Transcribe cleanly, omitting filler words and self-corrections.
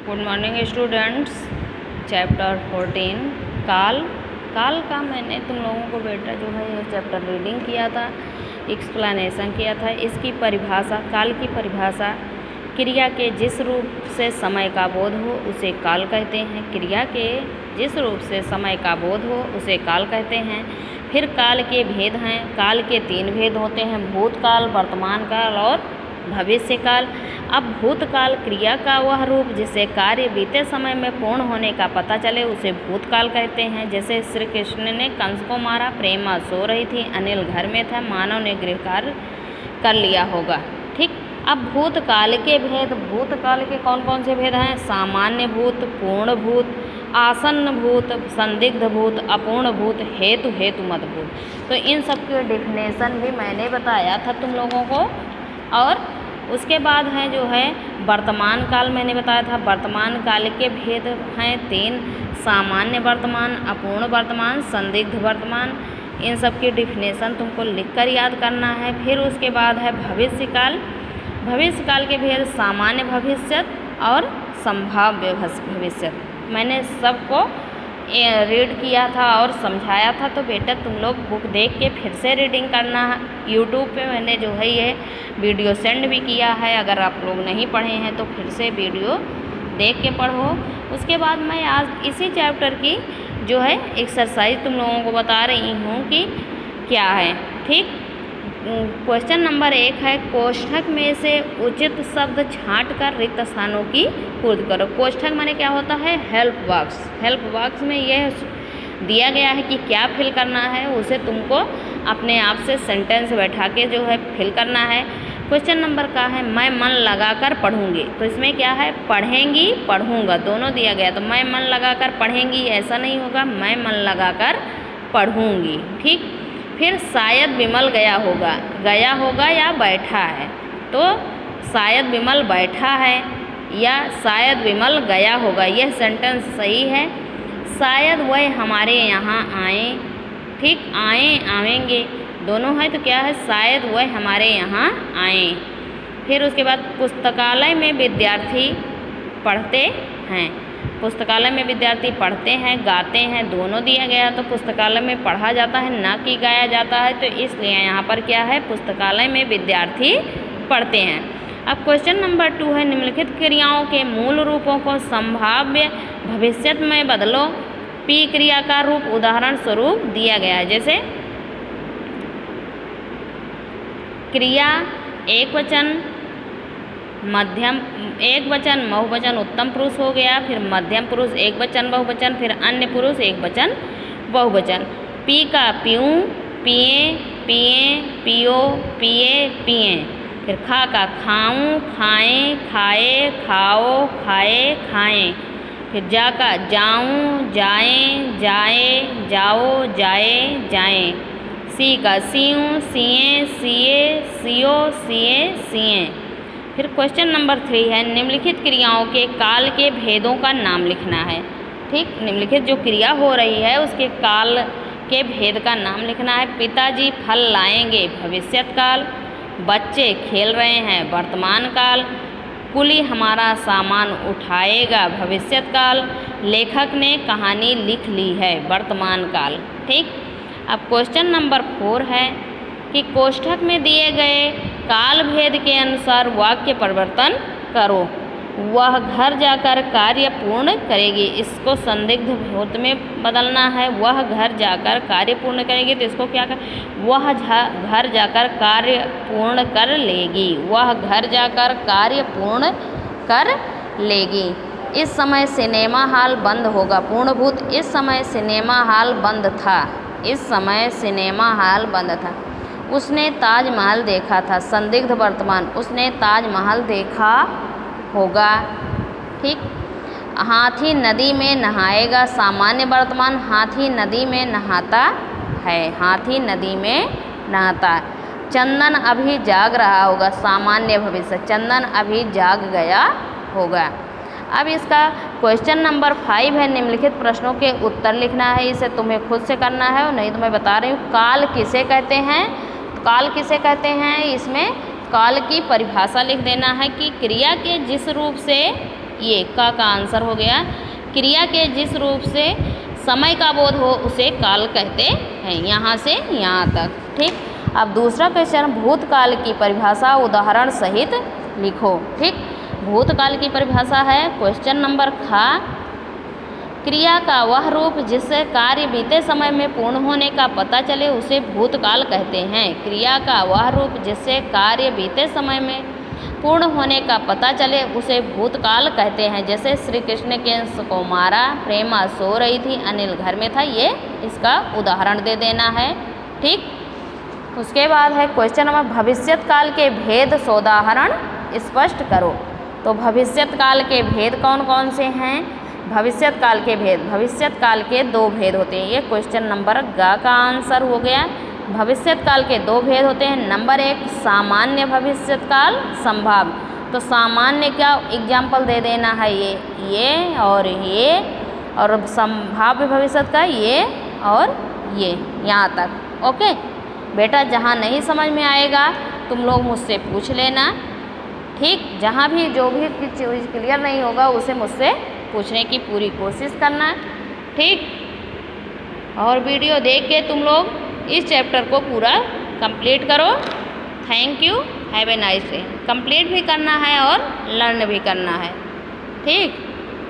Good morning students. Chapter 14 काल। काल का मैंने तुम लोगों को बेटा जो है ये चैप्टर रीडिंग किया था, एक्सप्लेनेशन किया था। इसकी परिभाषा, काल की परिभाषा, क्रिया के जिस रूप से समय का बोध हो उसे काल कहते हैं। क्रिया के जिस रूप से समय का बोध हो उसे काल कहते हैं। फिर काल के भेद हैं। काल के 3 भेद होते हैं, भूतकाल, वर्तमान काल और भविष्य काल। अब भूतकाल क्रिया का वह रूप जिससे कार्य बीते समय में पूर्ण होने का पता चले उसे भूतकाल कहते हैं। जैसे श्री कृष्ण ने कंस को मारा, प्रेमा सो रही थी, अनिल घर में था, मानव ने गृह कार्य कर लिया होगा। ठीक। अब भूतकाल के भेद, भूतकाल के कौन कौन से भेद हैं? सामान्य भूत, पूर्ण भूत, आसन्न भूत, संदिग्ध भूत, अपूर्ण भूत, हेतु हेतुमत भूत। तो इन सब के डेफिनेशन भी मैंने बताया था तुम लोगों को। और उसके बाद है जो है वर्तमान काल, मैंने बताया था। वर्तमान काल के भेद हैं 3, सामान्य वर्तमान, अपूर्ण वर्तमान, संदिग्ध वर्तमान। इन सब की डेफिनेशन तुमको लिखकर याद करना है। फिर उसके बाद है भविष्य काल। भविष्य काल के भेद सामान्य भविष्य और संभाव्य भविष्य। मैंने सबको रीड किया था और समझाया था, तो बेटा तुम लोग बुक देख के फिर से रीडिंग करना है। यूट्यूब पे मैंने जो है ये वीडियो सेंड भी किया है, अगर आप लोग नहीं पढ़े हैं तो फिर से वीडियो देख के पढ़ो। उसके बाद मैं आज इसी चैप्टर की जो है एक्सरसाइज तुम लोगों को बता रही हूँ कि क्या है। ठीक। क्वेश्चन नंबर 1 है, कोष्ठक में से उचित शब्द छांट कर रिक्त स्थानों की पूर्ति करो। कोष्ठक माने क्या होता है? Help box. हेल्प बॉक्स में यह दिया गया है कि क्या फिल करना है, उसे तुमको अपने आप से सेंटेंस बैठा के जो है फिल करना है। क्वेश्चन नंबर का है, मैं मन लगाकर पढ़ूंगी। तो इसमें क्या है? पढ़ेंगी, पढ़ूंगा, दोनों दिया गया। तो मैं मन लगाकर पढ़ेंगी ऐसा नहीं होगा, मैं मन लगाकर पढ़ूंगी। ठीक। फिर शायद विमल गया होगा, गया होगा या बैठा है। तो शायद विमल बैठा है या शायद विमल गया होगा, यह सेंटेंस सही है। शायद वह हमारे यहाँ आए। ठीक। आए, आवेंगे, दोनों है। तो क्या है? शायद वह हमारे यहाँ आए। फिर उसके बाद पुस्तकालय में विद्यार्थी पढ़ते हैं। पुस्तकालय में विद्यार्थी पढ़ते हैं, गाते हैं, दोनों दिया गया। तो पुस्तकालय में पढ़ा जाता है ना कि गाया जाता है, तो इसलिए यहाँ पर क्या है? पुस्तकालय में विद्यार्थी पढ़ते हैं। अब क्वेश्चन नंबर 2 है, निम्नलिखित क्रियाओं के मूल रूपों को संभाव्य भविष्य में बदलो। पी क्रिया का रूप उदाहरण स्वरूप दिया गया है। जैसे क्रिया एकवचन, मध्यम एकवचन, बहुवचन, उत्तम पुरुष हो गया। फिर मध्यम पुरुष एकवचन बहुवचन, फिर अन्य पुरुष एकवचन बहुवचन। पी का पीऊँ, पिए, पिए, पियो, पिए, पिए। फिर खा का खाऊं, खाएं, खाए, खाओ, खाए, खाएं। फिर जा का जाऊं, जाएं, जाए, जाओ, जाए, जाएं। सी का सीऊँ, सिए, सिए, सियो, सिए, सिए। फिर क्वेश्चन नंबर 3 है, निम्नलिखित क्रियाओं के काल के भेदों का नाम लिखना है। ठीक। निम्नलिखित जो क्रिया हो रही है उसके काल के भेद का नाम लिखना है। पिताजी फल लाएंगे, भविष्यत काल। बच्चे खेल रहे हैं, वर्तमान काल। कुली हमारा सामान उठाएगा, भविष्यत काल। लेखक ने कहानी लिख ली है, वर्तमान काल। ठीक। अब क्वेश्चन नंबर 4 है कि कोष्ठक में दिए गए काल भेद के अनुसार वाक्य परिवर्तन करो। वह घर जाकर कार्य पूर्ण करेगी, इसको संदिग्ध भूत में बदलना है। वह घर जाकर कार्य पूर्ण करेगी, तो इसको क्या कर? वह घर जाकर कार्य पूर्ण कर लेगी। वह घर जाकर कार्य पूर्ण कर लेगी। इस समय सिनेमा हॉल बंद होगा, पूर्ण भूत। इस समय सिनेमा हॉल बंद था। इस समय सिनेमा हॉल बंद था। उसने ताजमहल देखा था, संदिग्ध वर्तमान। उसने ताजमहल देखा होगा। ठीक। हाथी नदी में नहाएगा, सामान्य वर्तमान। हाथी नदी में नहाता है, हाथी नदी में नहाता। चंदन अभी जाग रहा होगा, सामान्य भविष्य। चंदन अभी जाग गया होगा। अब इसका क्वेश्चन नंबर 5 है, निम्नलिखित प्रश्नों के उत्तर लिखना है। इसे तुम्हें खुद से करना है और नहीं तो मैं बता रही हूँ। काल किसे कहते हैं? काल किसे कहते हैं? इसमें काल की परिभाषा लिख देना है कि क्रिया के जिस रूप से ये का आंसर हो गया। क्रिया के जिस रूप से समय का बोध हो उसे काल कहते हैं। यहाँ से यहाँ तक। ठीक, अब दूसरा क्वेश्चन, भूतकाल की परिभाषा उदाहरण सहित लिखो। ठीक, भूतकाल की परिभाषा है क्वेश्चन नंबर ख, क्रिया का वह रूप जिससे कार्य बीते समय में पूर्ण होने का पता चले उसे भूतकाल कहते हैं। क्रिया का वह रूप जिससे कार्य बीते समय में पूर्ण होने का पता चले उसे भूतकाल कहते हैं। जैसे श्री कृष्ण के अंश को मारा, प्रेमा सो रही थी, अनिल घर में था, ये इसका उदाहरण दे देना है। ठीक, उसके बाद है क्वेश्चन नंबर, भविष्यत काल के भेद सोदाहरण स्पष्ट करो। तो भविष्यत काल के भेद कौन कौन से हैं? भविष्यत काल के भेद, भविष्यत काल के दो भेद होते हैं। ये क्वेश्चन नंबर ग का आंसर हो गया। भविष्यत काल के दो भेद होते हैं। नंबर एक, सामान्य भविष्यत काल, संभाव्य। तो सामान्य क्या एग्जाम्पल दे देना है, ये और संभाव्य भविष्यत का ये और ये, यहाँ तक। ओके बेटा, जहाँ नहीं समझ में आएगा तुम लोग मुझसे पूछ लेना। ठीक, जहाँ भी जो भी चीज़ क्लियर नहीं होगा उसे मुझसे पूछने की पूरी कोशिश करना। ठीक, और वीडियो देख के तुम लोग इस चैप्टर को पूरा कंप्लीट करो। Thank you, have a nice day. Complete भी करना है और लर्न भी करना है। ठीक।